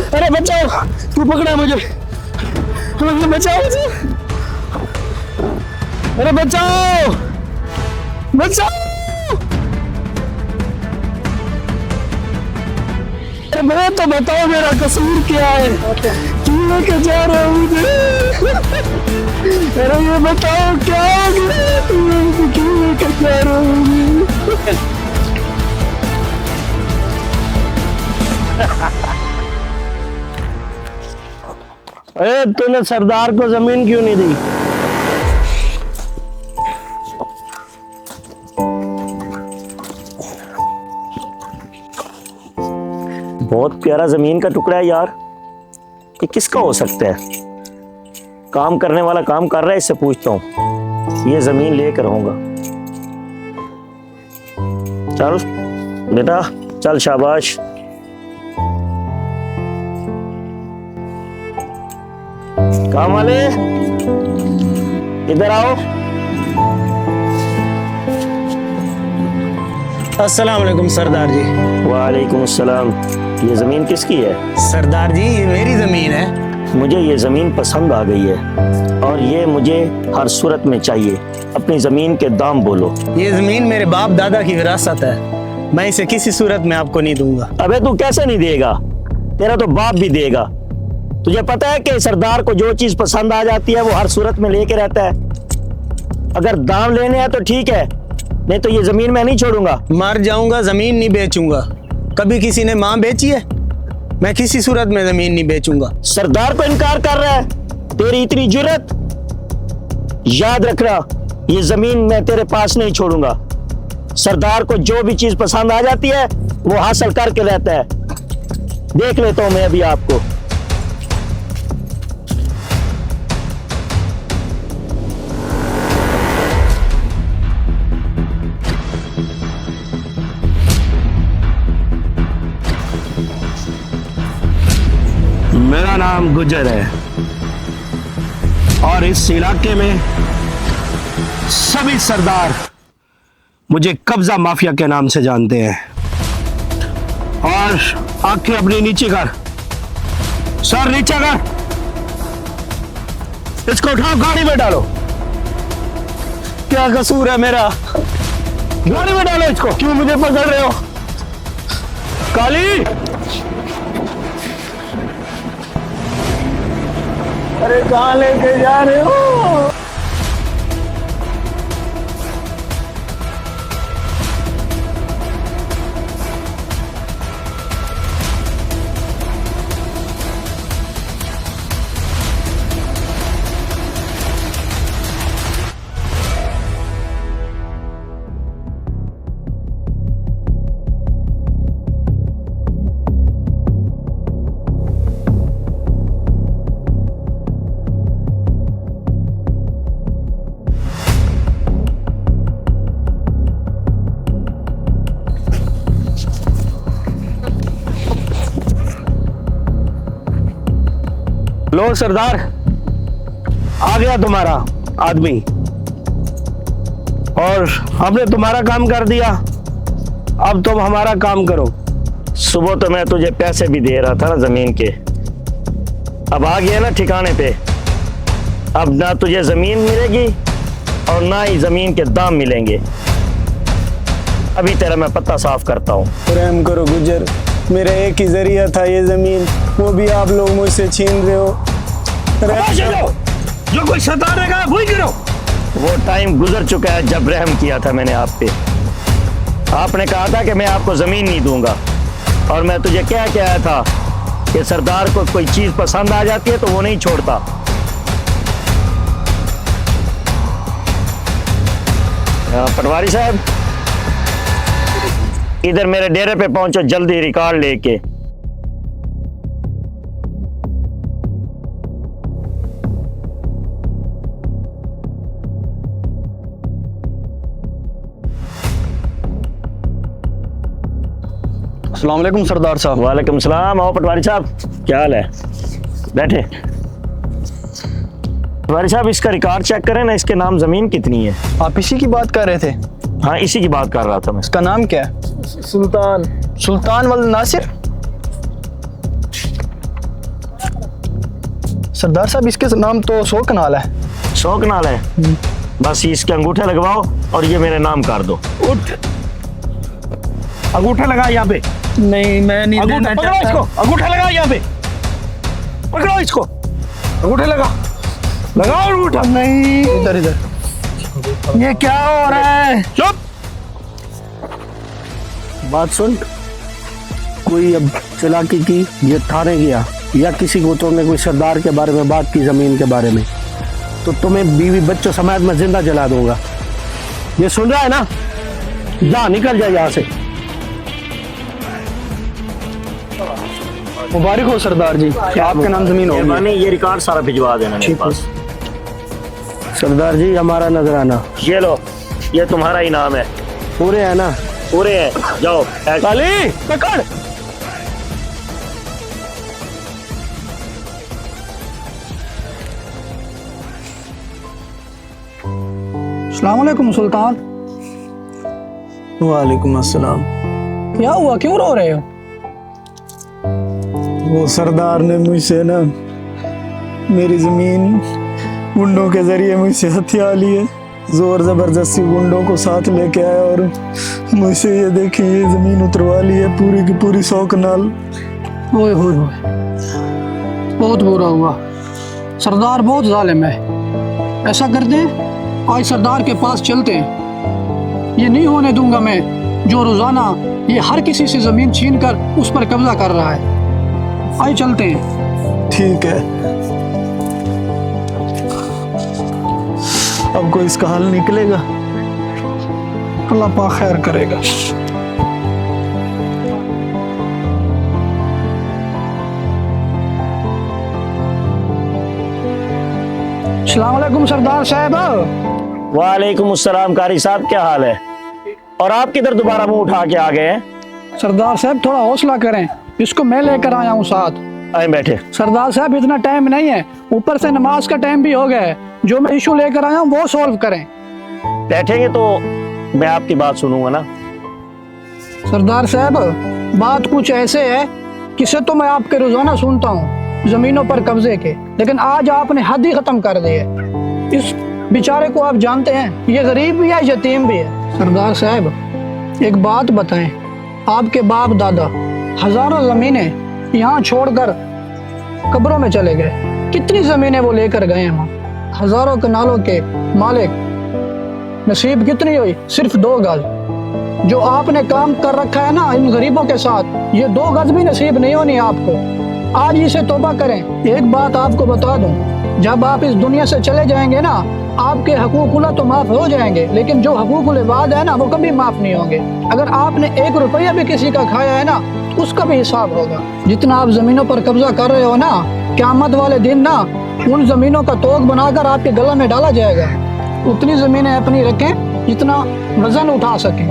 अरे बचाओ, तू पकड़ा मुझे, बचाओ मुझे, अरे बचाओ, बचाओ, अरे मैं तो बताओ मेरा कसूर क्या है, क्यों लेके जा रहे हो मुझे, अरे ये बताओ क्या हो गया, क्यों लेके जा रहे हो मुझे। अरे तूने सरदार को जमीन क्यों नहीं दी? बहुत प्यारा जमीन का टुकड़ा है यार, ये किसका हो सकता है? काम करने वाला काम कर रहा है, इससे पूछता हूँ, ये जमीन लेकर रहूंगा। चल बेटा चल, शाबाश। काम वाले इधर आओ। अस्सलाम वालेकुम सरदार जी। वालेकुम अस्सलाम। ये जमीन किसकी है? सरदार जी ये मेरी जमीन है। मुझे ये जमीन पसंद आ गई है और ये मुझे हर सूरत में चाहिए। अपनी जमीन के दाम बोलो। ये जमीन मेरे बाप दादा की विरासत है, मैं इसे किसी सूरत में आपको नहीं दूंगा। अबे तू कैसे नहीं देगा? तेरा तो बाप भी देगा। तुझे पता है कि सरदार को जो चीज पसंद आ जाती है वो हर सूरत में लेके रहता है। अगर दाम लेने हैं तो ठीक है, नहीं तो ये जमीन मैं नहीं छोड़ूंगा। मर जाऊंगा, जमीन नहीं बेचूंगा। कभी किसी ने माँ बेची है? मैं किसी सूरत में जमीन नहीं बेचूंगा। सरदार को इनकार कर रहा है? तेरी इतनी जुर्रत? याद रखना, ये जमीन मैं तेरे पास नहीं छोड़ूंगा। सरदार को जो भी चीज पसंद आ जाती है वो हासिल करके रहता है। देख लेता हूं मैं अभी आपको। मेरा नाम गुजर है और इस इलाके में सभी सरदार मुझे कब्जा माफिया के नाम से जानते हैं। और आंखें अपनी नीचे कर, सर नीचे कर, इसको उठाओ, गाड़ी में डालो। क्या कसूर है मेरा? गाड़ी में डालो इसको। क्यों मुझे पकड़ रहे हो? काली, अरे कहाँ लेके जा रहे हो? लो सरदार, आ गया तुम्हारा आदमी। और हमने तुम्हारा काम कर दिया, अब तुम हमारा काम करो। सुबह तो मैं तुझे पैसे भी दे रहा था ना जमीन के, अब आ गया ना ठिकाने पे। अब ना तुझे जमीन मिलेगी और ना ही जमीन के दाम मिलेंगे। अभी तेरा मैं पत्ता साफ करता हूँ। रहम करो गुजर, मेरा एक ही जरिया था ये जमीन, वो भी आप लोग मुझसे छीन रहे हो। जो कोई सतारेगा वही करो। वो टाइम गुजर चुका है जब रहम किया था मैंने आप पे। आपने कहा था कि मैं आपको जमीन नहीं दूंगा, और मैं तुझे क्या आया था कि सरदार को कोई चीज पसंद आ जाती है तो वो नहीं छोड़ता। पटवारी साहब, इधर मेरे डेरे पे पहुंचो जल्दी रिकॉर्ड लेके। अस्सलाम वालेकुम सरदार साहब। वालेकुम सलाम। आओ पटवारी साहब, क्या हाल है? बैठे। पटवारी साहब, इसका रिकॉर्ड चेक करें ना, इसके नाम जमीन कितनी है? आप इसी की बात कर रहे थे? हाँ, इसी की बात कर रहा था मैं। इसका नाम क्या है? सुल्तान। सुल्तान वल नासिर। सरदार साहब, इसके नाम तो 100 कनाल है। 100 कनाल है? बस इसके अंगूठे लगवाओ और ये मेरे नाम कर दो। उठ, अंगूठा लगा यहाँ पे। नहीं, मैं नहीं अंगूठा देना पकड़ो चाहता। इसको, अंगूठा लगा यहाँ पे, पकड़ो इसको, अंगूठा लगा, लगाओ अंगूठा। नहीं, इधर इधर। ये क्या हो रहा है? चुप। बात सुन, कोई अब चालाकी की, ये थाने गया या किसी को तुमने कोई सरदार के बारे में बात की, जमीन के बारे में, तो तुम्हें बीवी बच्चों समेत मैं जिंदा जला दूंगा। ये सुन रहा है ना? जा, निकल जाए यहाँ से। मुबारक हो सरदार जी, आपके नाम जमीन होगी। मेहरबानी, ये रिकॉर्ड सारा भिजवा देना मेरे पास। सरदार जी, हमारा नजराना ये लो, ये तुम्हारा इनाम है। पूरे है ना? पूरे हैं, जाओ। काली पकड़। अस्सलाम वालेकुम सुल्तान। वालेकुम अस्सलाम। क्या हुआ, क्यों रो रहे हो? वो सरदार ने मुझसे ना मेरी जमीन गुंडों के जरिए मुझसे हथिया लिए, जोर जबरदस्ती गुंडों को साथ लेके आया और मुझसे ये देखिए ये जमीन उतरवा ली है, पूरी की पूरी 100 कनाल। ओए होए होए, बहुत बुरा हुआ। सरदार बहुत जालिम है। ऐसा करते हैं, आज सरदार के पास चलते हैं। ये नहीं होने दूंगा मैं, जो रोजाना ये हर किसी से जमीन छीन कर उस पर कब्जा कर रहा है। आइए चलते हैं। ठीक है, अब कोई इसका हल निकलेगा। अल्लाह पाक खैर करेगा। अस्सलाम वालेकुम सरदार साहब। वालेकुम अस्सलाम। कारी साहब, क्या हाल है? और आप किधर दोबारा मुंह उठा के आ गए हैं? सरदार साहब, थोड़ा हौसला करें, इसको मैं लेकर आया हूँ साथ। आए बैठे। सरदार साहब, इतना टाइम नहीं है, ऊपर से नमाज का टाइम भी हो गया है। जो मैं इशू लेकर आया हूँ वो सॉल्व करें। बैठेंगे तो मैं आपकी बात सुनूंगा ना। सरदार साहब, बात कुछ ऐसे है किसे तो मैं आपके रोजाना सुनता हूँ जमीनों पर कब्जे के, लेकिन आज आपने हद ही खत्म कर दी है। इस बेचारे को आप जानते हैं, ये गरीब भी है, यतीम भी है। सरदार साहब, एक बात बताएं, आपके बाप दादा हजारों जमीनें यहाँ छोड़कर कब्रों में चले गए। कितनी जमीनें वो लेकर गए हैं वहाँ, हजारों कनालों के मालिक। नसीब कितनी हुई? सिर्फ 2 गज। जो आपने काम कर रखा है ना इन गरीबों के साथ, ये 2 गज भी नसीब नहीं होनी आपको। आज इसे तौबा करें। एक बात आपको बता दूं, जब आप इस दुनिया से चले जाएंगे ना, आपके हकूकुल्लाह तो माफ हो जाएंगे, लेकिन जो हकूकुल इबाद है ना, वो कभी माफ नहीं होंगे। अगर आपने 1 रुपया भी किसी का खाया है ना, उसका भी हिसाब होगा। जितना आप जमीनों पर कब्जा कर रहे हो ना, क़यामत वाले दिन ना उन जमीनों का तोग बनाकर आपके गले में डाला जाएगा। उतनी जमीनें अपनी रखें जितना वजन उठा सकें।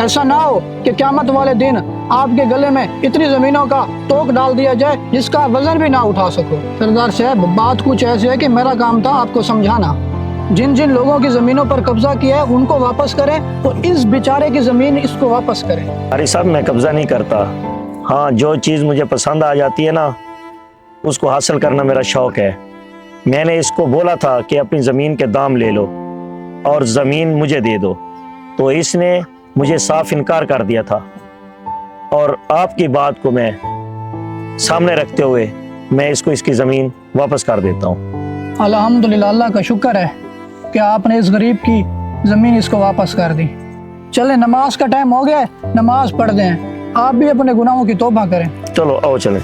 ऐसा ना हो कि क़यामत वाले दिन आपके गले में इतनी जमीनों का तोक डाल दिया जाए जिसका वजन भी ना उठा सको। सरदार साहब, बात कुछ ऐसी है कि मेरा काम था आपको समझाना। जिन जिन लोगों की जमीनों पर कब्जा किया है उनको वापस करें और इस बेचारे की जमीन इसको वापस करें। अरे साहब, मैं कब्जा नहीं करता। हाँ, जो चीज़ मुझे पसंद आ जाती है ना, उसको हासिल करना मेरा शौक है। मैंने इसको बोला था कि अपनी ज़मीन के दाम ले लो और ज़मीन मुझे दे दो, तो इसने मुझे साफ इनकार कर दिया था। और आपकी बात को मैं सामने रखते हुए मैं इसको इसकी ज़मीन वापस कर देता हूँ। अल्हम्दुलिल्लाह, अल्लाह का शुक्र है कि आपने इस गरीब की ज़मीन इसको वापस कर दी। चले, नमाज का टाइम हो गया है, नमाज पढ़ दें। आप भी अपने गुनाहों की तौबा करें। चलो आओ चलें।